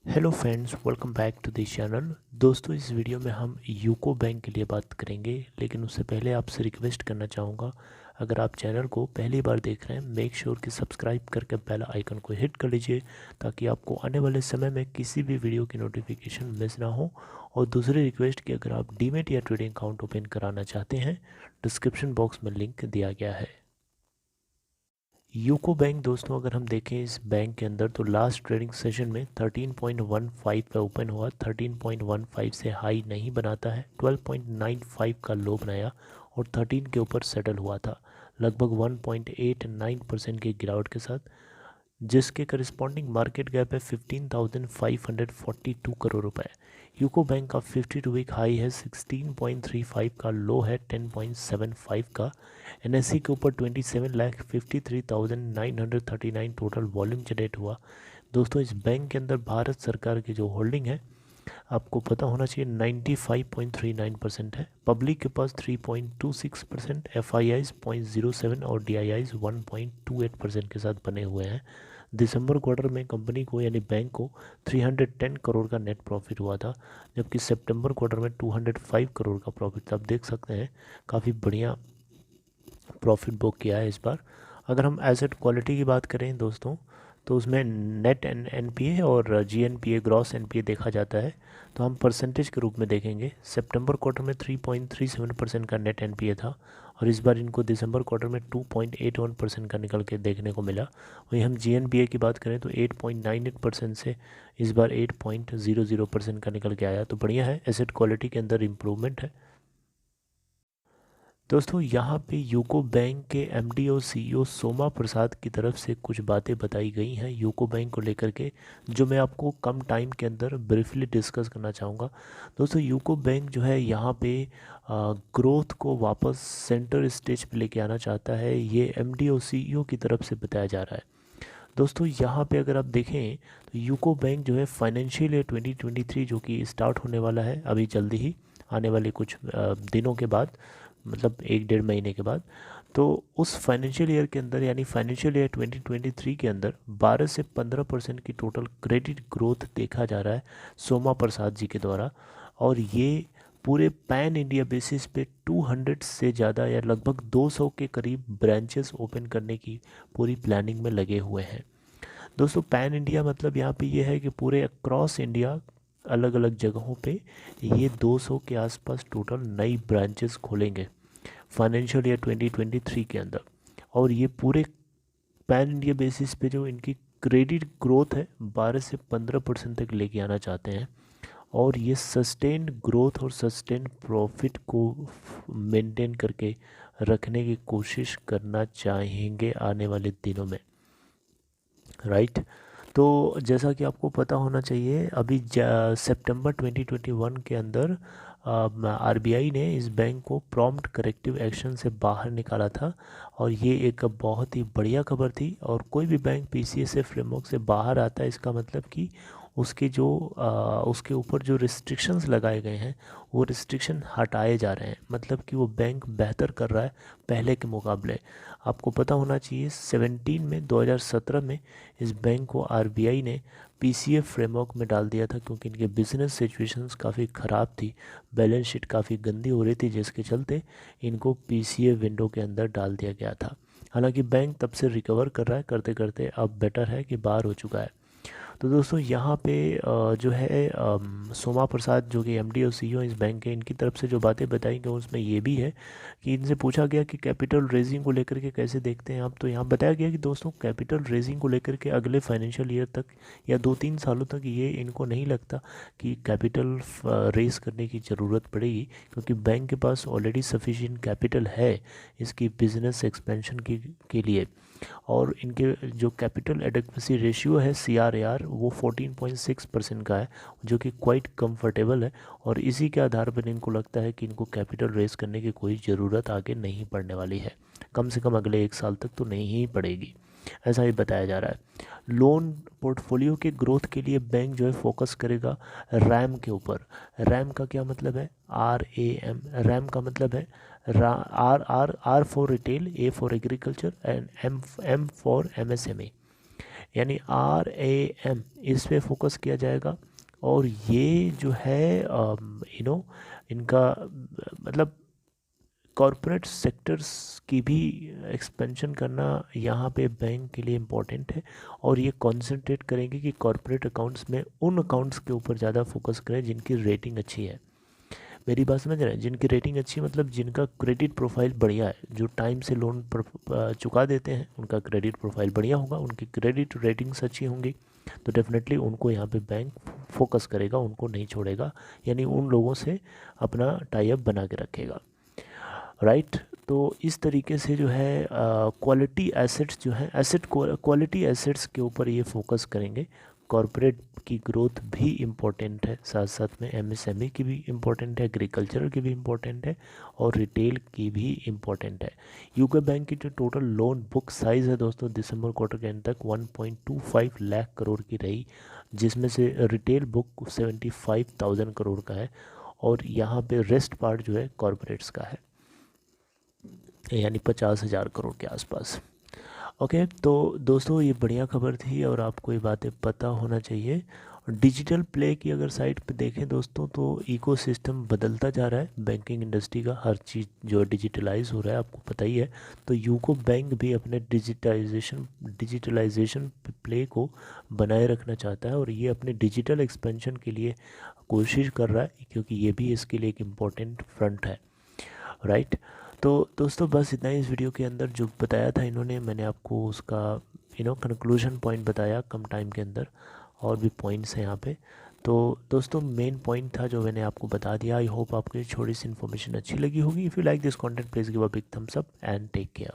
Hello friends, welcome back to this channel. दोस्तों, इस video में हम यूको बैंक के लिए बात करेंगे, लेकिन उससे पहले आपसे रिक्वेस्ट करना चाहूँगा, अगर आप चैनल को पहली बार देख रहे हैं, मेक श्योर कि सब्सक्राइब करके बेल आइकन को हिट कर लीजिए ताकि आपको आने वाले समय में किसी भी वीडियो की नोटिफिकेशन मिस ना हो। और दूसरी रिक्वेस्ट कि अगर आप डीमेट या ट्रेडिंग अकाउंट ओपन कराना चाहते हैं, डिस्क्रिप्शन बॉक्स में लिंक दिया गया है। यूको बैंक दोस्तों, अगर हम देखें इस बैंक के अंदर तो लास्ट ट्रेडिंग सेशन में 13.15 पे ओपन हुआ। 13.15 से हाई नहीं बनाता है, 12.95 का लो बनाया और 13 के ऊपर सेटल हुआ था, लगभग 1.89% की गिरावट के साथ, जिसके करस्पॉन्डिंग मार्केट गैप है 15,542 करोड़ रुपए। यूको बैंक का 52 वीक हाई है 16.35 का, लो है 10.75 का। एनएससी के ऊपर 27,53,939 टोटल वॉल्यूम जनरेट हुआ। दोस्तों, इस बैंक के अंदर भारत सरकार की जो होल्डिंग है, आपको पता होना चाहिए 95.39% है। पब्लिक के पास 3.26%, एफ आई आईज 0.07 और डी आई आईज 1.28% के साथ बने हुए हैं। दिसंबर क्वार्टर में कंपनी को यानी बैंक को 310 करोड़ का नेट प्रॉफिट हुआ था, जबकि सितंबर क्वार्टर में 205 करोड़ का प्रॉफिट था। आप देख सकते हैं काफ़ी बढ़िया प्रॉफिट बुक किया है इस बार। अगर हम एसेट क्वालिटी की बात करें दोस्तों, तो उसमें नेट एन पी ए और G N P A, gross N P A देखा जाता है। तो हम परसेंटेज के रूप में देखेंगे, सितंबर क्वार्टर में 3.37% का नेट एन पी ए था और इस बार इनको दिसंबर क्वार्टर में 2.81% का निकल के देखने को मिला। वहीं हम जी एन पी ए की बात करें तो 8.98% से इस बार 8.00% का निकल के आया। तो बढ़िया है, एसेट क्वालिटी के अंदर इम्प्रूवमेंट है। दोस्तों, यहाँ पे यूको बैंक के एमडी और सीईओ सोमा प्रसाद की तरफ से कुछ बातें बताई गई हैं यूको बैंक को लेकर के, जो मैं आपको कम टाइम के अंदर ब्रीफली डिस्कस करना चाहूँगा। दोस्तों, यूको बैंक जो है यहाँ पे ग्रोथ को वापस सेंटर स्टेज पे लेके आना चाहता है, ये एमडी और सीईओ की तरफ से बताया जा रहा है। दोस्तों, यहाँ पे अगर आप देखें तो यूको बैंक जो है फाइनेंशियल ईयर 2023 जो कि स्टार्ट होने वाला है अभी जल्दी ही, आने वाले कुछ दिनों के बाद, मतलब 1 डेढ़ महीने के बाद, तो उस फाइनेंशियल ईयर के अंदर यानी फाइनेंशियल ईयर 2023 के अंदर 12 से 15% की टोटल क्रेडिट ग्रोथ देखा जा रहा है सोमा प्रसाद जी के द्वारा। और ये पूरे पैन इंडिया बेसिस पे 200 से ज़्यादा या लगभग 200 के करीब ब्रांचेस ओपन करने की पूरी प्लानिंग में लगे हुए हैं। दोस्तों, पैन इंडिया मतलब यहाँ पे ये है कि पूरे अक्रॉस इंडिया अलग अलग जगहों पे ये 200 के आसपास टोटल नई ब्रांचेस खोलेंगे फाइनेंशियल ईयर 2023 के अंदर। और ये पूरे पैन इंडिया बेसिस पे जो इनकी क्रेडिट ग्रोथ है 12 से 15% तक लेके आना चाहते हैं। और ये सस्टेन ग्रोथ और सस्टेन प्रॉफिट को मेंटेन करके रखने की कोशिश करना चाहेंगे आने वाले दिनों में, राइट। तो जैसा कि आपको पता होना चाहिए, अभी सितंबर 2021 के अंदर आरबीआई ने इस बैंक को प्रॉम्प्ट करेक्टिव एक्शन से बाहर निकाला था और ये एक बहुत ही बढ़िया खबर थी। और कोई भी बैंक पीसीएसए फ्रेमवर्क से बाहर आता है, इसका मतलब कि उसके जो उसके ऊपर जो रिस्ट्रिक्शंस लगाए गए हैं वो रिस्ट्रिक्शन हटाए जा रहे हैं, मतलब कि वो बैंक बेहतर कर रहा है पहले के मुकाबले। आपको पता होना चाहिए 2017 में इस बैंक को आरबीआई ने पीसीए फ्रेमवर्क में डाल दिया था, क्योंकि इनके बिजनेस सिचुएशंस काफ़ी ख़राब थी, बैलेंस शीट काफ़ी गंदी हो रही थी, जिसके चलते इनको पीसीए विंडो के अंदर डाल दिया गया था। हालांकि बैंक तब से रिकवर कर रहा है, करते करते अब बेटर है कि बाहर हो चुका है। तो दोस्तों, यहाँ पे जो है सोमा प्रसाद जो कि एमडी और सीईओ इस बैंक के, इनकी तरफ से जो बातें बताई गई उसमें ये भी है कि इनसे पूछा गया कि कैपिटल रेजिंग को लेकर के कैसे देखते हैं आप। तो यहाँ बताया गया कि दोस्तों, कैपिटल रेजिंग को लेकर के अगले फाइनेंशियल ईयर तक या 2-3 सालों तक ये इनको नहीं लगता कि कैपिटल रेज करने की ज़रूरत पड़ेगी, क्योंकि बैंक के पास ऑलरेडी सफिशिएंट कैपिटल है इसकी बिजनेस एक्सपेंशन के लिए। और इनके जो कैपिटल एडेक्वेसी रेशियो है CRAR वो 14.6% का है, जो कि क्वाइट कंफर्टेबल है। और इसी के आधार पर इनको लगता है कि इनको कैपिटल रेज करने की कोई ज़रूरत आगे नहीं पड़ने वाली है, कम से कम अगले 1 साल तक तो नहीं ही पड़ेगी, ऐसा ही बताया जा रहा है। लोन पोर्टफोलियो के ग्रोथ के लिए बैंक जो है फोकस करेगा रैम के ऊपर। रैम का क्या मतलब है? RAM। रैम का मतलब है R for retail, A for agriculture and M for MSME। यानी RAM इस पे फोकस किया जाएगा। और ये जो है इनका मतलब कॉरपोरेट सेक्टर्स की भी एक्सपेंशन करना यहाँ पे बैंक के लिए इम्पोर्टेंट है। और ये कंसंट्रेट करेंगे कि कॉरपोरेट अकाउंट्स में उन अकाउंट्स के ऊपर ज़्यादा फोकस करें जिनकी रेटिंग अच्छी है। मेरी बात समझ रहे हैं? जिनकी रेटिंग अच्छी मतलब जिनका क्रेडिट प्रोफाइल बढ़िया है, जो टाइम से लोन चुका देते हैं, उनका क्रेडिट प्रोफाइल बढ़िया होगा, उनकी क्रेडिट रेटिंग्स अच्छी होंगी, तो डेफिनेटली उनको यहाँ पे बैंक फोकस करेगा, उनको नहीं छोड़ेगा, यानी उन लोगों से अपना टाई अप बना के रखेगा, राइट। तो इस तरीके से जो है क्वालिटी एसेट्स जो है क्वालिटी एसेट्स के ऊपर ये फोकस करेंगे। कॉरपोरेट की ग्रोथ भी इम्पोर्टेंट है, साथ साथ में MSME की भी इम्पोर्टेंट है, एग्रीकल्चर की भी इम्पोर्टेंट है, और रिटेल की भी इम्पोर्टेंट है। यूको बैंक की जो टोटल लोन बुक साइज़ है दोस्तों दिसंबर क्वार्टर के एंड तक 1.25 लाख करोड़ की रही, जिसमें से रिटेल बुक 75,000 करोड़ का है, और यहाँ पे रेस्ट पार्ट जो है कॉरपोरेट्स का है, यानी 50,000 करोड़ के आसपास। ओके, तो दोस्तों ये बढ़िया खबर थी और आपको ये बातें पता होना चाहिए। डिजिटल प्ले की अगर साइट पे देखें दोस्तों, तो इकोसिस्टम बदलता जा रहा है बैंकिंग इंडस्ट्री का, हर चीज़ जो डिजिटलाइज हो रहा है, आपको पता ही है। तो यूको बैंक भी अपने डिजिटलाइजेशन प्ले को बनाए रखना चाहता है, और ये अपने डिजिटल एक्सपेंशन के लिए कोशिश कर रहा है, क्योंकि ये भी इसके लिए एक इम्पोर्टेंट फ्रंट है, राइट। तो दोस्तों बस इतना ही इस वीडियो के अंदर जो बताया था इन्होंने, मैंने आपको उसका कंक्लूजन पॉइंट बताया कम टाइम के अंदर, और भी पॉइंट्स हैं यहाँ पे। तो दोस्तों मेन पॉइंट था जो मैंने आपको बता दिया। आई होप आपको ये छोटी सी इन्फॉर्मेशन अच्छी लगी होगी। If you like this content please give a big thumbs up and take care.